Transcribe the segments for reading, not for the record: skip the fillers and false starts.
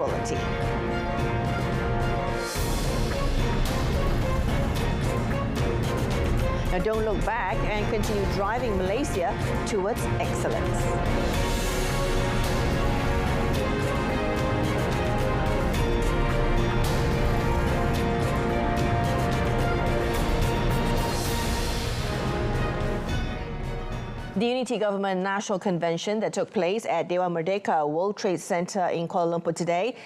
quality. Now don't look back and continue driving Malaysia towards excellence. The Unity Government National Convention that took place at Dewan Merdeka World Trade Center in Kuala Lumpur today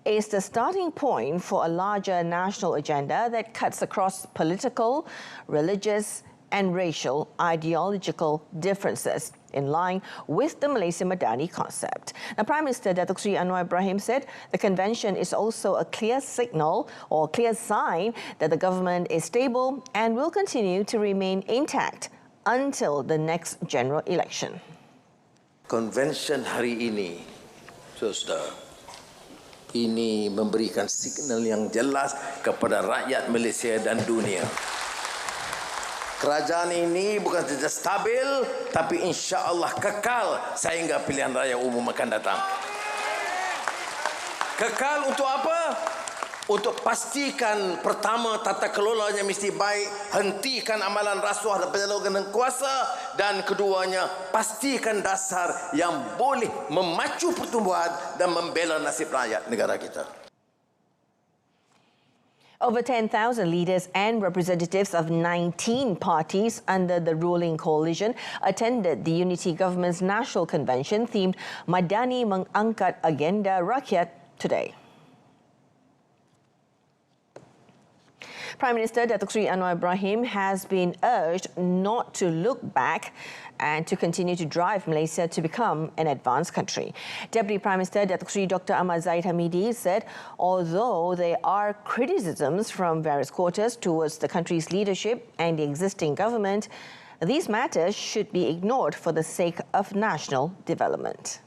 is the starting point for a larger national agenda that cuts across political, religious and racial ideological differences in line with the Malaysia Madani concept. Now, Prime Minister Datuk Seri Anwar Ibrahim said the convention is also a clear signal or clear sign that the government is stable and will continue to remain intact until the next general election. Konvensyen hari ini, saudara, ini memberikan signal yang jelas kepada rakyat Malaysia dan dunia. Kerajaan ini bukan saja stabil, tapi insya-Allah kekal sehingga pilihan raya umum akan datang. Kekal untuk apa? Untuk pastikan pertama tata kelolanya mesti baik, hentikan amalan rasuah dan penyalahgunaan kuasa, dan keduanya pastikan dasar yang boleh memacu pertumbuhan dan membela nasib rakyat negara kita. Over 10,000 leaders and representatives of 19 parties under the ruling coalition attended the Unity Government's National Convention themed Madani Mengangkat Agenda Rakyat today. Prime Minister Datuk Seri Anwar Ibrahim has been urged not to look back and to continue to drive Malaysia to become an advanced country. Deputy Prime Minister Datuk Seri Dr. Ahmad Zahid Hamidi said although there are criticisms from various quarters towards the country's leadership and the existing government, these matters should be ignored for the sake of national development.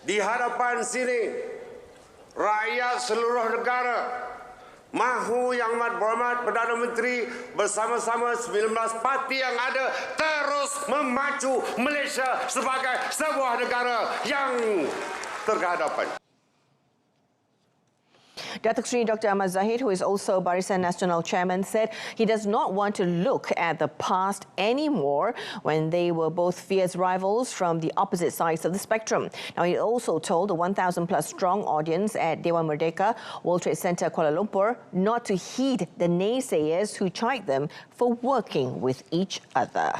Di hadapan sini, rakyat seluruh negara mahu Yang Amat Berhormat Perdana Menteri bersama-sama 19 parti yang ada terus memacu Malaysia sebagai sebuah negara yang terhadapan. Datuk Seri Dr. Ahmad Zahid, who is also Barisan Nasional Chairman, said he does not want to look at the past anymore when they were both fierce rivals from the opposite sides of the spectrum. Now, he also told the 1,000-plus strong audience at Dewan Merdeka World Trade Center, Kuala Lumpur, not to heed the naysayers who chide them for working with each other.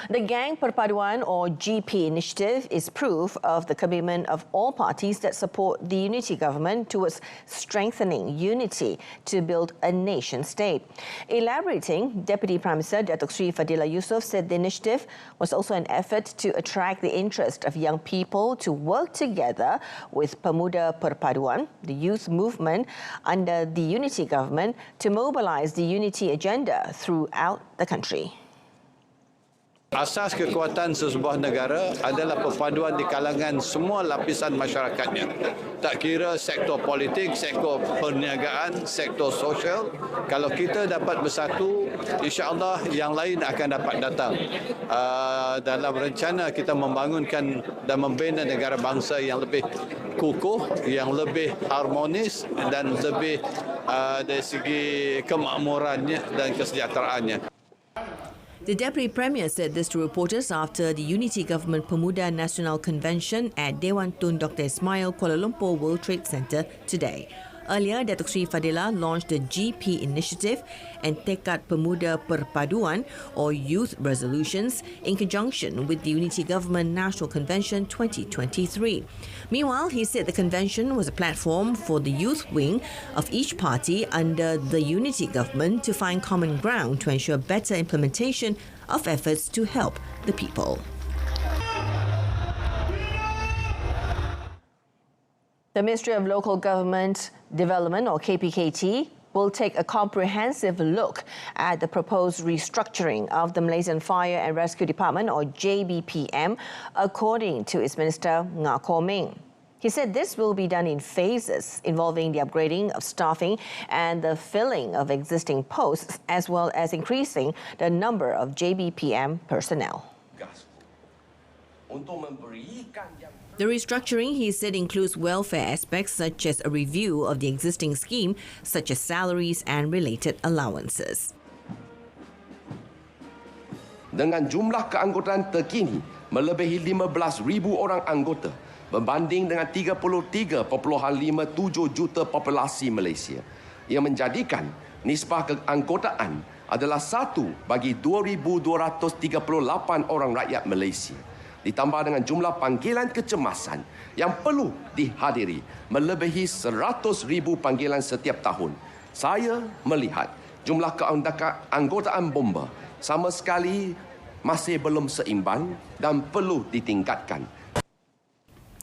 The Gang Perpaduan or GP initiative is proof of the commitment of all parties that support the Unity Government towards strengthening unity to build a nation state. Elaborating, Deputy Prime Minister Datuk Seri Fadillah Yusof said the initiative was also an effort to attract the interest of young people to work together with Pemuda Perpaduan, the youth movement under the Unity Government, to mobilise the unity agenda throughout the country. Asas kekuatan sesebuah negara adalah perpaduan di kalangan semua lapisan masyarakatnya. Tak kira sektor politik, sektor perniagaan, sektor sosial. Kalau kita dapat bersatu, insya-Allah yang lain akan dapat datang. Dalam rencana kita membangunkan dan membina negara bangsa yang lebih kukuh, yang lebih harmonis dan lebih dari segi kemakmurannya dan kesejahteraannya. The Deputy Premier said this to reporters after the Unity Government Pemuda Nasional Convention at Dewan Tun Dr. Ismail Kuala Lumpur World Trade Center today. Earlier, Datuk Seri Fadillah launched the GP initiative and Tekad Pemuda Perpaduan or Youth Resolutions in conjunction with the Unity Government National Convention 2023. Meanwhile, he said the convention was a platform for the youth wing of each party under the Unity Government to find common ground to ensure better implementation of efforts to help the people. The Ministry of Local Government Development, or KPKT, will take a comprehensive look at the proposed restructuring of the Malaysian Fire and Rescue Department, or JBPM, according to its Minister Ngah Koh Meng. He said this will be done in phases involving the upgrading of staffing and the filling of existing posts, as well as increasing the number of JBPM personnel. The restructuring, he said, includes welfare aspects such as a review of the existing scheme, such as salaries and related allowances. Dengan jumlah keanggotaan terkini melebihi 15,000 orang anggota berbanding dengan 33.57 juta populasi Malaysia, yang menjadikan nisbah keanggotaan adalah 1 bagi 2,238 orang rakyat Malaysia. Ditambah dengan jumlah panggilan kecemasan yang perlu dihadiri melebihi 100,000 panggilan setiap tahun. Saya melihat jumlah keanggotaan bomba sama sekali masih belum seimbang dan perlu ditingkatkan.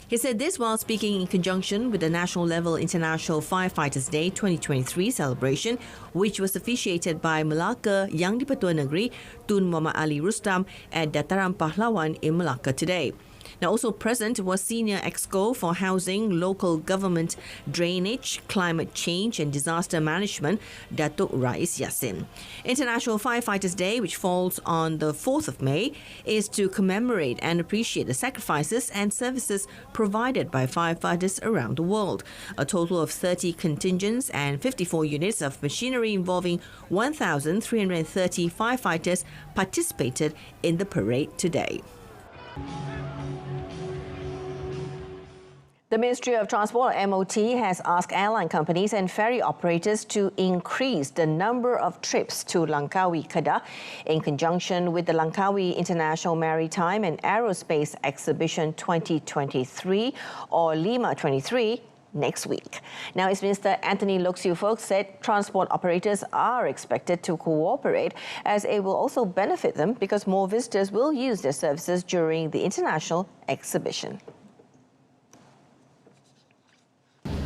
He said this while speaking in conjunction with the National Level International Firefighters Day 2023 celebration, which was officiated by Melaka Yang di-Pertua Negeri Tun Muhammad Ali Rustam at Dataran Pahlawan in Melaka today. Now, also present was Senior Exco for Housing, Local Government, Drainage, Climate Change and Disaster Management, Datuk Rais Yassin. International Firefighters Day, which falls on the 4th of May, is to commemorate and appreciate the sacrifices and services provided by firefighters around the world. A total of 30 contingents and 54 units of machinery involving 1,330 firefighters participated in the parade today. The Ministry of Transport, MOT, has asked airline companies and ferry operators to increase the number of trips to Langkawi, Kedah in conjunction with the Langkawi International Maritime and Aerospace Exhibition 2023 or Lima 23 next week. Now, its Minister Anthony Loke Siu Fook said transport operators are expected to cooperate as it will also benefit them because more visitors will use their services during the international exhibition.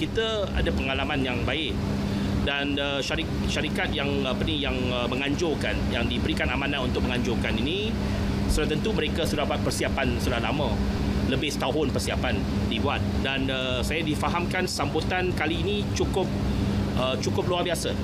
Kita ada pengalaman yang baik dan syarikat yang menganjurkan, yang diberikan amanah untuk menganjurkan ini sudah tentu mereka sudah dapat persiapan sudah lama, lebih setahun persiapan dibuat, dan saya difahamkan sambutan kali ini cukup luar biasa.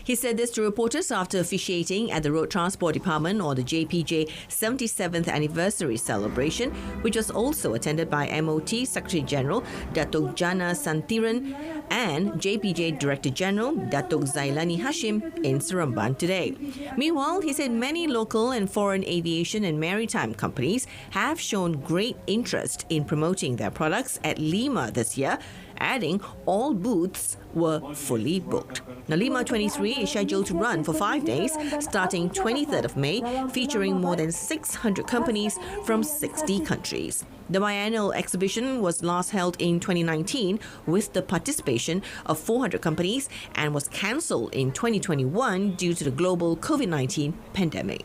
He said this to reporters after officiating at the Road Transport Department or the JPJ 77th Anniversary Celebration, which was also attended by MOT Secretary General Datuk Jana Santiran and JPJ Director General Datuk Zailani Hashim in Seremban today. Meanwhile, he said many local and foreign aviation and maritime companies have shown great interest in promoting their products at Lima this year, adding all booths were fully booked. Now, Lima 23 is scheduled to run for 5 days starting 23rd of May, featuring more than 600 companies from 60 countries. The biennial exhibition was last held in 2019 with the participation of 400 companies and was cancelled in 2021 due to the global COVID-19 pandemic.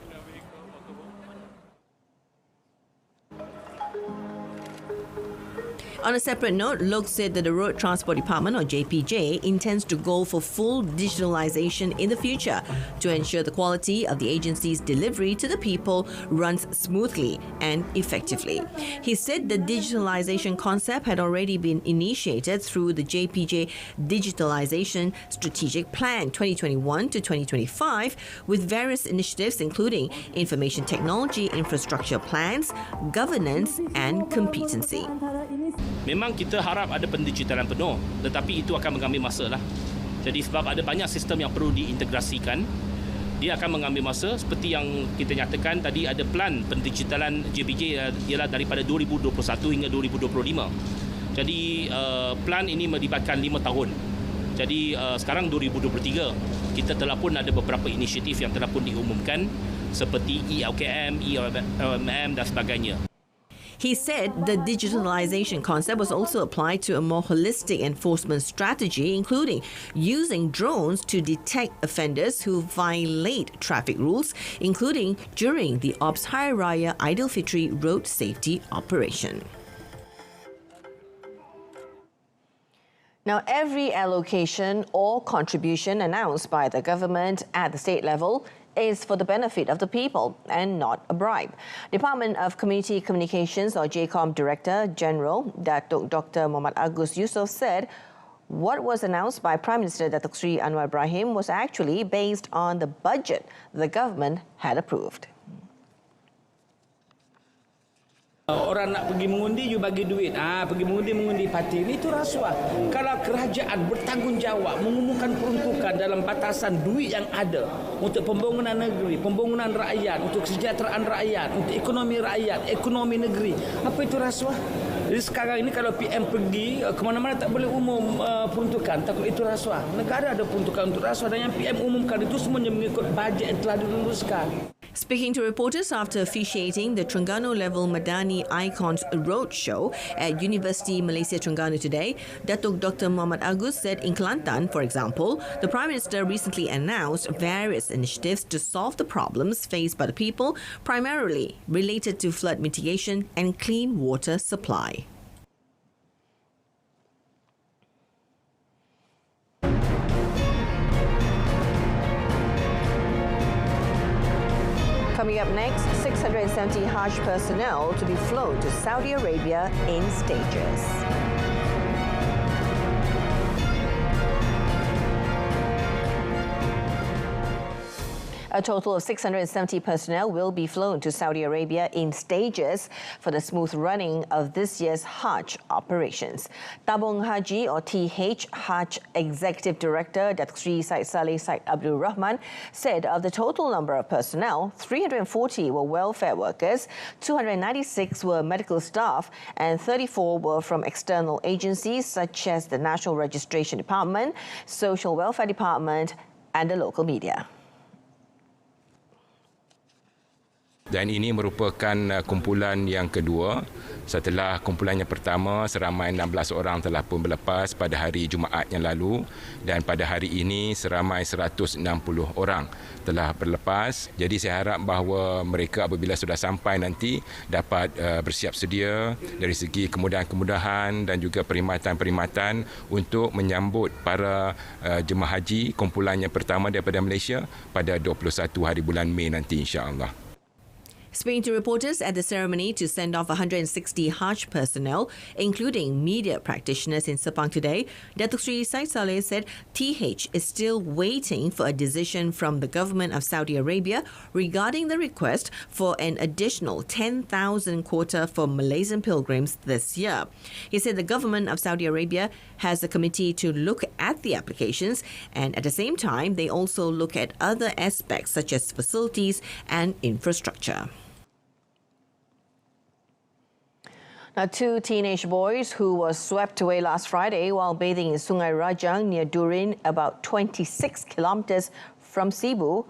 On a separate note, Loke said that the Road Transport Department, or JPJ, intends to go for full digitalization in the future to ensure the quality of the agency's delivery to the people runs smoothly and effectively. He said the digitalization concept had already been initiated through the JPJ Digitalization Strategic Plan 2021 to 2025 with various initiatives including information technology infrastructure plans, governance and competency. Memang kita harap ada pendigitalan penuh, tetapi itu akan mengambil masa lah. Jadi sebab ada banyak sistem yang perlu diintegrasikan, dia akan mengambil masa. Seperti yang kita nyatakan tadi, ada plan pendigitalan JPJ ialah daripada 2021 hingga 2025. Jadi plan ini melibatkan 5 tahun. Jadi sekarang 2023, kita telah pun ada beberapa inisiatif yang telah pun diumumkan seperti ELKM, EOMM dan sebagainya. He said the digitalization concept was also applied to a more holistic enforcement strategy, including using drones to detect offenders who violate traffic rules, including during the Ops Hari Raya Aidilfitri road safety operation. Now, every allocation or contribution announced by the government at the state level is for the benefit of the people and not a bribe. Department of Community Communications or JCOM Director General Dr. Muhammad Agus Yusof said what was announced by Prime Minister Datuk Sri Anwar Ibrahim was actually based on the budget the government had approved. Orang nak pergi mengundi, you bagi duit. Pergi mengundi parti. Itu rasuah. Kalau kerajaan bertanggungjawab mengumumkan peruntukan dalam batasan duit yang ada untuk pembangunan negeri, pembangunan rakyat, untuk kesejahteraan rakyat, untuk ekonomi rakyat, ekonomi negeri. Apa itu rasuah? Jadi sekarang ini kalau PM pergi ke mana-mana tak boleh umum peruntukan, takut itu rasuah. Negara ada peruntukan untuk rasuah dan yang PM umumkan itu semuanya mengikut bajet yang telah diluluskan. Speaking to reporters after officiating the Terengganu-level Madani Icons Roadshow at University Malaysia Terengganu today, Datuk Dr. Muhammad Agus said in Kelantan, for example, the Prime Minister recently announced various initiatives to solve the problems faced by the people, primarily related to flood mitigation and clean water supply. Coming up next, 670 Hajj personnel to be flown to Saudi Arabia in stages. A total of 670 personnel will be flown to Saudi Arabia in stages for the smooth running of this year's Hajj operations. Tabung Haji or TH Hajj Executive Director Datuk Sri Syed Saleh Syed Abdul Rahman said of the total number of personnel, 340 were welfare workers, 296 were medical staff and 34 were from external agencies such as the National Registration Department, Social Welfare Department and the local media. Dan ini merupakan kumpulan yang kedua setelah kumpulan yang pertama seramai 16 orang telah pun berlepas pada hari Jumaat yang lalu dan pada hari ini seramai 160 orang telah berlepas. Jadi saya harap bahawa mereka apabila sudah sampai nanti dapat bersiap sedia dari segi kemudahan-kemudahan dan juga perkhidmatan-perkhidmatan untuk menyambut para jemaah haji kumpulan yang pertama daripada Malaysia pada 21 hari bulan Mei nanti insya-Allah. Speaking to reporters at the ceremony to send off 160 Hajj personnel, including media practitioners in Sepang today, Datuk Sri Syed Saleh said TH is still waiting for a decision from the government of Saudi Arabia regarding the request for an additional 10,000 quota for Malaysian pilgrims this year. He said the government of Saudi Arabia has a committee to look at the applications and at the same time they also look at other aspects such as facilities and infrastructure. Now, two teenage boys who were swept away last Friday while bathing in Sungai Rajang near Durin, about 26 kilometres from Cebu,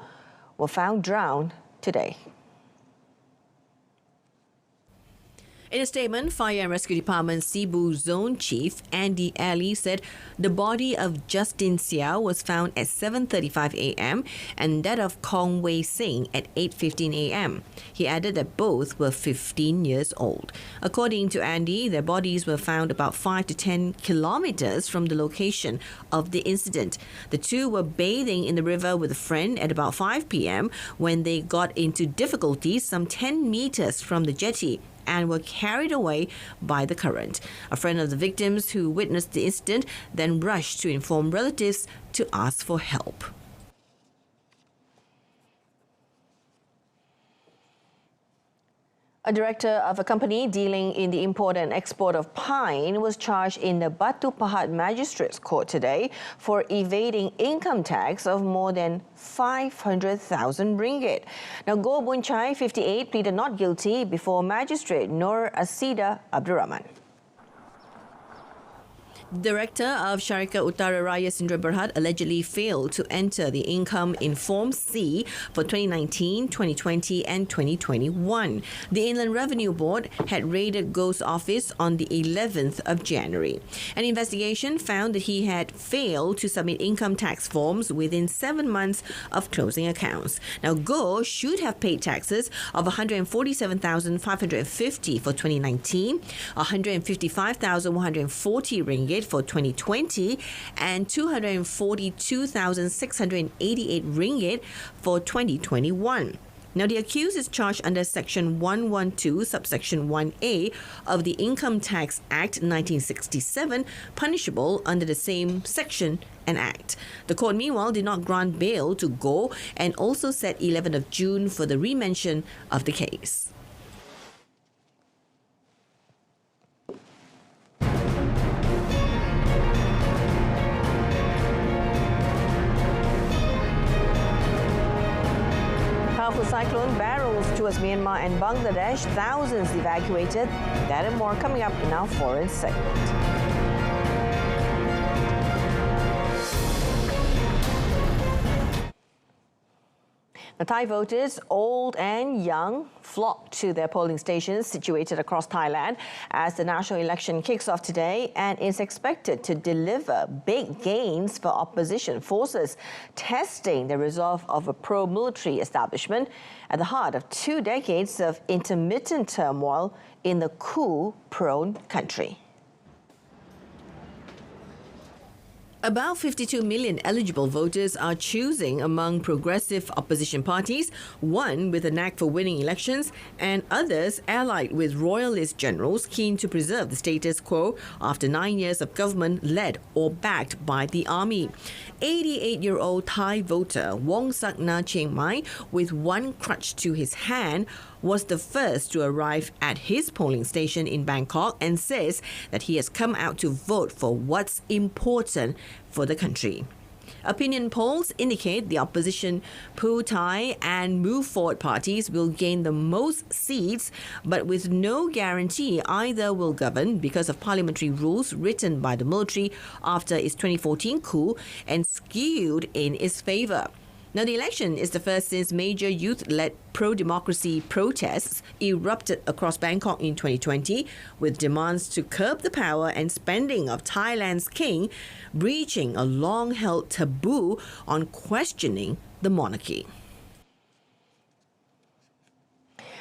were found drowned today. In a statement, Fire and Rescue Department Cebu Zone Chief Andy Alley said the body of Justin Sia was found at 7:35 a.m. and that of Kong Wei Sing at 8:15 a.m. He added that both were 15 years old. According to Andy, their bodies were found about 5 to 10 kilometers from the location of the incident. The two were bathing in the river with a friend at about 5 p.m. when they got into difficulties some 10 meters from the jetty and were carried away by the current. A friend of the victims who witnessed the incident then rushed to inform relatives to ask for help. A director of a company dealing in the import and export of pine was charged in the Batu Pahat Magistrates Court today for evading income tax of more than 500,000 ringgit. Now, Go Boon Chai, 58, pleaded not guilty before Magistrate Nur Asida Abdurrahman. Director of Syarikat Utara Raya Sindra Berhad allegedly failed to enter the income in Form C for 2019, 2020 and 2021. The Inland Revenue Board had raided Go's office on the 11th of January. An investigation found that he had failed to submit income tax forms within 7 months of closing accounts. Now, Go should have paid taxes of 147,550 for 2019, 155,140 ringgit for 2020 and 242,688 ringgit for 2021. Now, the accused is charged under Section 112, subsection 1A of the Income Tax Act 1967, punishable under the same section and act. The court, meanwhile, did not grant bail to Go and also set 11th of June for the remention of the case. powerful cyclone barrels towards Myanmar and Bangladesh. Thousands evacuated. That and more coming up in our foreign segment. The Thai voters, old and young, flocked to their polling stations situated across Thailand as the national election kicks off today and is expected to deliver big gains for opposition forces, testing the resolve of a pro-military establishment at the heart of 2 decades of intermittent turmoil in the coup-prone country. About 52 million eligible voters are choosing among progressive opposition parties, one with a knack for winning elections, and others allied with royalist generals keen to preserve the status quo after 9 years of government led or backed by the army. 88-year-old Thai voter Wong Sakna Chiang Mai, with one crutch to his hand, was the first to arrive at his polling station in Bangkok and says that he has come out to vote for what's important for the country. Opinion polls indicate the opposition Pheu Thai and Move Forward parties will gain the most seats, but with no guarantee either will govern because of parliamentary rules written by the military after its 2014 coup and skewed in its favour. Now, the election is the first since major youth-led pro-democracy protests erupted across Bangkok in 2020, with demands to curb the power and spending of Thailand's king, breaching a long-held taboo on questioning the monarchy.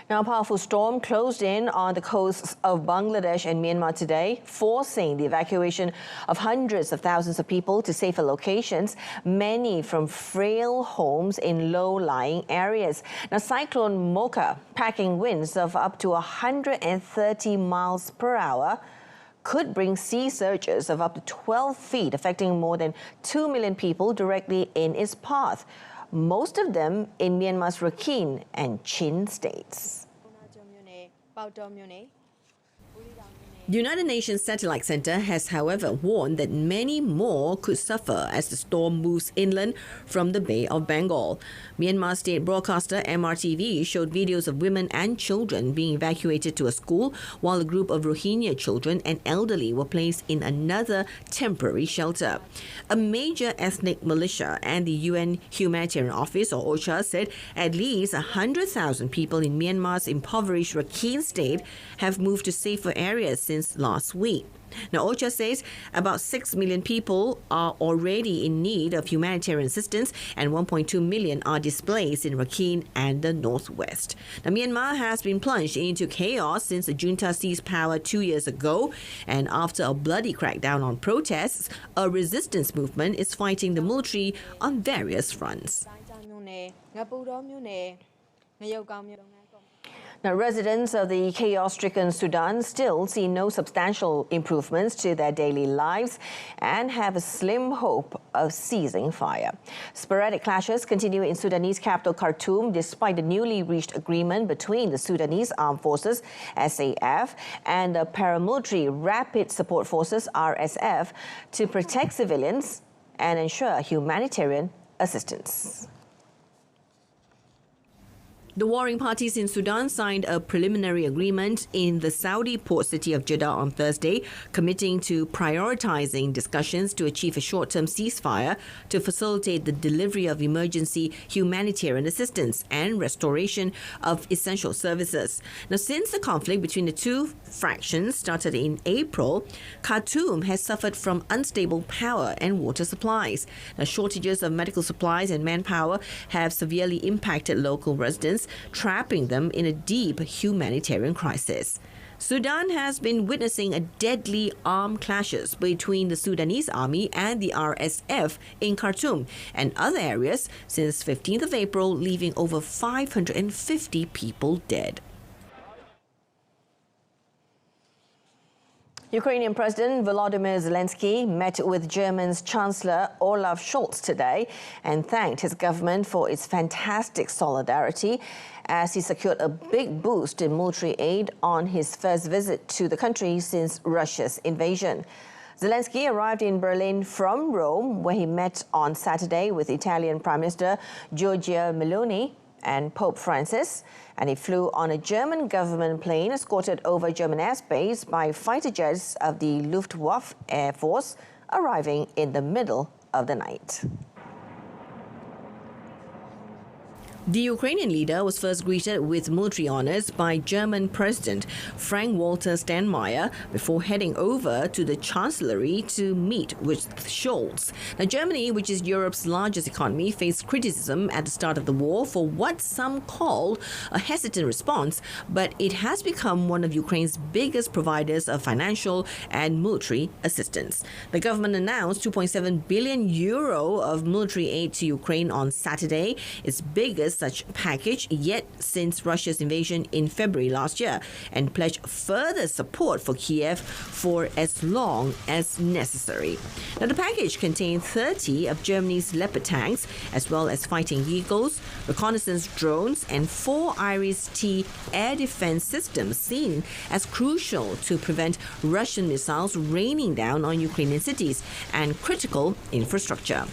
Now, a powerful storm closed in on the coasts of Bangladesh and Myanmar today, forcing the evacuation of hundreds of thousands of people to safer locations, many from frail homes in low-lying areas. Now, Cyclone Mocha, packing winds of up to 130 miles per hour, could bring sea surges of up to 12 feet, affecting more than 2 million people directly in its path, most of them in Myanmar's Rakhine and Chin states. The United Nations Satellite Centre has, however, warned that many more could suffer as the storm moves inland from the Bay of Bengal. Myanmar state broadcaster MRTV showed videos of women and children being evacuated to a school, while a group of Rohingya children and elderly were placed in another temporary shelter. A major ethnic militia and the UN Humanitarian Office, or OCHA, said at least 100,000 people in Myanmar's impoverished Rakhine state have moved to safer areas since last week. Now, OCHA says about 6 million people are already in need of humanitarian assistance and 1.2 million are displaced in Rakhine and the northwest. Now, Myanmar has been plunged into chaos since the junta seized power 2 years ago, and after a bloody crackdown on protests, a resistance movement is fighting the military on various fronts. Now, residents of the chaos-stricken Sudan still see no substantial improvements to their daily lives and have a slim hope of ceasing fire. Sporadic clashes continue in Sudanese capital Khartoum despite the newly reached agreement between the Sudanese Armed Forces, SAF, and the paramilitary Rapid Support Forces, RSF, to protect civilians and ensure humanitarian assistance. The warring parties in Sudan signed a preliminary agreement in the Saudi port city of Jeddah on Thursday, committing to prioritizing discussions to achieve a short-term ceasefire to facilitate the delivery of emergency humanitarian assistance and restoration of essential services. Now, since the conflict between the two fractions started in April, Khartoum has suffered from unstable power and water supplies. Now, shortages of medical supplies and manpower have severely impacted local residents, trapping them in a deep humanitarian crisis. Sudan has been witnessing a deadly armed clashes between the Sudanese army and the RSF in Khartoum and other areas since 15th of April, leaving over 550 people dead. Ukrainian President Volodymyr Zelensky met with German's Chancellor Olaf Scholz today and thanked his government for its fantastic solidarity as he secured a big boost in military aid on his first visit to the country since Russia's invasion. Zelensky arrived in Berlin from Rome, where he met on Saturday with Italian Prime Minister Giorgia Meloni and Pope Francis, and he flew on a German government plane escorted over German airspace by fighter jets of the Luftwaffe Air Force, arriving in the middle of the night. The Ukrainian leader was first greeted with military honours by German President Frank-Walter Steinmeier before heading over to the Chancellery to meet with Scholz. Now, Germany, which is Europe's largest economy, faced criticism at the start of the war for what some called a hesitant response, but it has become one of Ukraine's biggest providers of financial and military assistance. The government announced €2.7 billion of military aid to Ukraine on Saturday, its biggest such package yet since Russia's invasion in February last year, and pledged further support for Kiev for as long as necessary. Now, the package contained 30 of Germany's Leopard tanks, as well as fighting vehicles, reconnaissance drones, and 4 Iris-T air defense systems seen as crucial to prevent Russian missiles raining down on Ukrainian cities and critical infrastructure.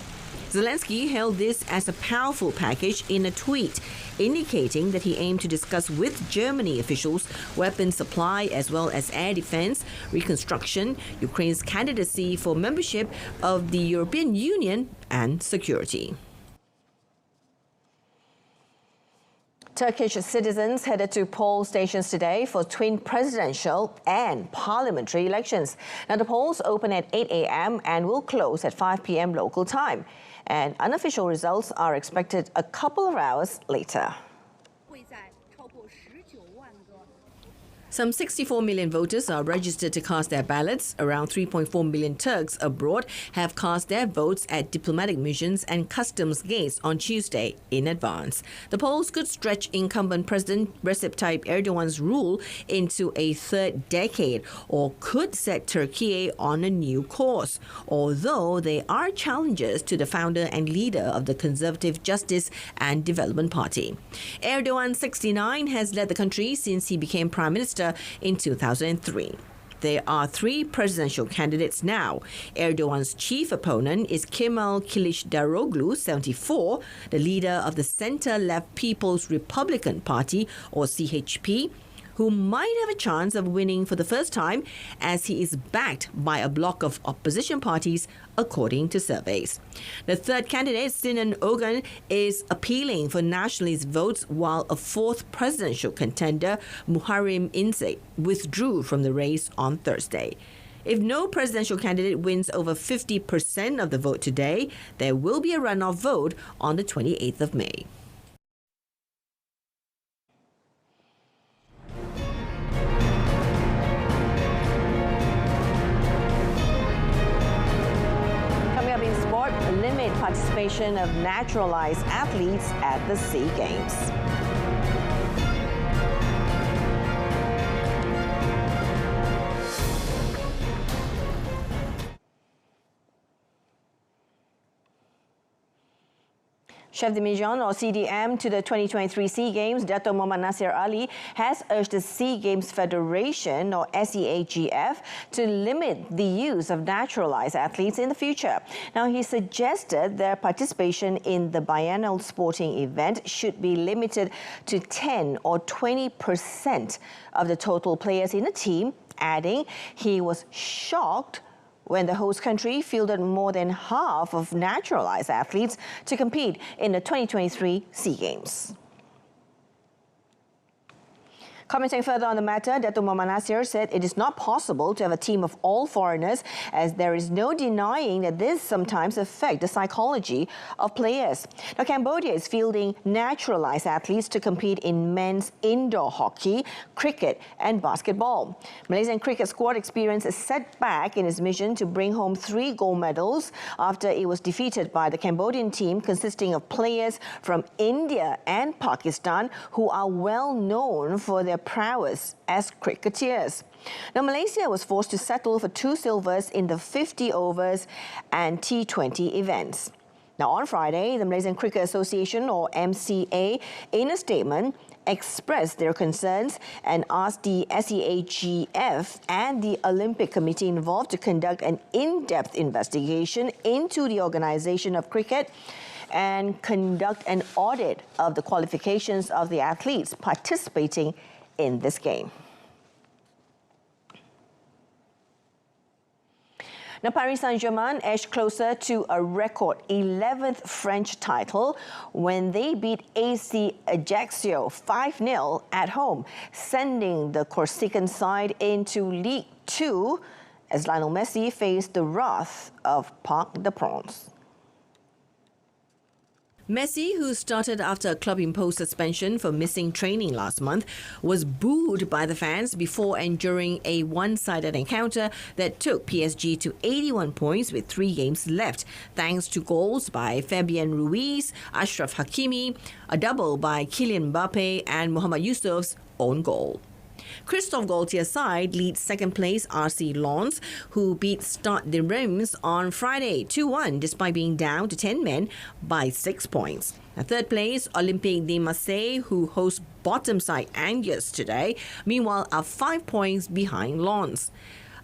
Zelensky hailed this as a powerful package in a tweet, indicating that he aimed to discuss with Germany officials weapons supply as well as air defense, reconstruction, Ukraine's candidacy for membership of the European Union, and security. Turkish citizens headed to poll stations today for twin presidential and parliamentary elections. Now, the polls open at 8 a.m. and will close at 5 p.m. local time. And unofficial results are expected a couple of hours later. Some 64 million voters are registered to cast their ballots. Around 3.4 million Turks abroad have cast their votes at diplomatic missions and customs gates on Tuesday in advance. The polls could stretch incumbent President Recep Tayyip Erdogan's rule into a third decade, or could set Turkey on a new course, although they are challenges to the founder and leader of the Conservative Justice and Development Party. Erdogan, 69, has led the country since he became Prime Minister in 2003. There are 3 presidential candidates now. Erdogan's chief opponent is Kemal Kılıçdaroğlu, 74, the leader of the centre-left People's Republican Party, or CHP, who might have a chance of winning for the first time, as he is backed by a bloc of opposition parties, according to surveys. The third candidate, Sinan Ogan, is appealing for nationalist votes, while a fourth presidential contender, Muharrem İnce, withdrew from the race on Thursday. If no presidential candidate wins over 50% of the vote today, there will be a runoff vote on the 28th of May. Limit participation of naturalized athletes at the SEA Games. Chef de Mission, or CDM, to the 2023 SEA Games, Dato' Muhammad Nasir Ali, has urged the SEA Games Federation, or SEAGF, to limit the use of naturalized athletes in the future. Now, he suggested their participation in the biennial sporting event should be limited to 10 or 20% of the total players in a team, adding he was shocked when the host country fielded more than half of naturalized athletes to compete in the 2023 SEA Games. Commenting further on the matter, Dato' Muhammad Nasir said it is not possible to have a team of all foreigners, as there is no denying that this sometimes affects the psychology of players. Now, Cambodia is fielding naturalized athletes to compete in men's indoor hockey, cricket and basketball. Malaysian cricket squad experienced a setback in its mission to bring home 3 gold medals after it was defeated by the Cambodian team, consisting of players from India and Pakistan who are well known for their prowess as cricketers. Now, Malaysia was forced to settle for 2 silvers in the 50 overs and T20 events. Now, on Friday, the Malaysian Cricket Association, or MCA, in a statement, expressed their concerns and asked the SEAGF and the Olympic Committee involved to conduct an in-depth investigation into the organisation of cricket and conduct an audit of the qualifications of the athletes participating in this game. Now, Paris Saint-Germain edged closer to a record 11th French title when they beat AC Ajaccio 5-0 at home, sending the Corsican side into League 2 as Lionel Messi faced the wrath of Parc des Princes. Messi, who started after a club-imposed suspension for missing training last month, was booed by the fans before enduring a one-sided encounter that took PSG to 81 points with 3 games left, thanks to goals by Fabian Ruiz, Achraf Hakimi, a double by Kylian Mbappe and Mohamed Yusuf's own goal. Christophe Gaultier's side leads second place RC Lens, who beat Stade de Reims on Friday 2-1 despite being down to 10 men by 6 points. At third place, Olympique de Marseille, who hosts bottom side Angers today, meanwhile are 5 points behind Lens.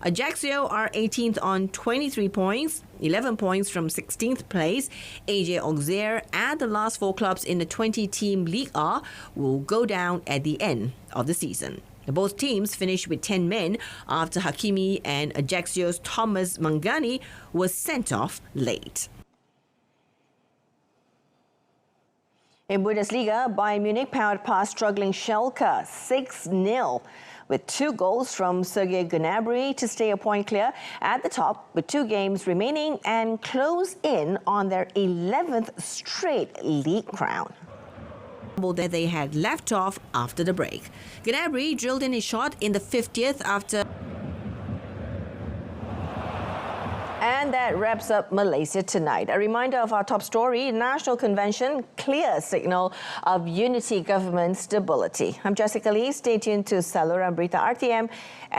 Ajaccio are 18th on 23 points, 11 points from 16th place. AJ Auxerre and the last 4 clubs in the 20-team Ligue A will go down at the end of the season. Both teams finished with 10 men after Hakimi and Ajaccio's Thomas Mangani was sent off late. In Bundesliga, Bayern Munich powered past struggling Schalke 6-0 with 2 goals from Sergei Gnabry to stay a point clear at the top with 2 games remaining and close in on their 11th straight league crown. That they had left off after the break. Gnabry drilled in his shot in the 50th after. And that wraps up Malaysia Tonight. A reminder of our top story, National Convention, clear signal of unity government stability. I'm Jessica Lee. Stay tuned to Salura Berita RTM.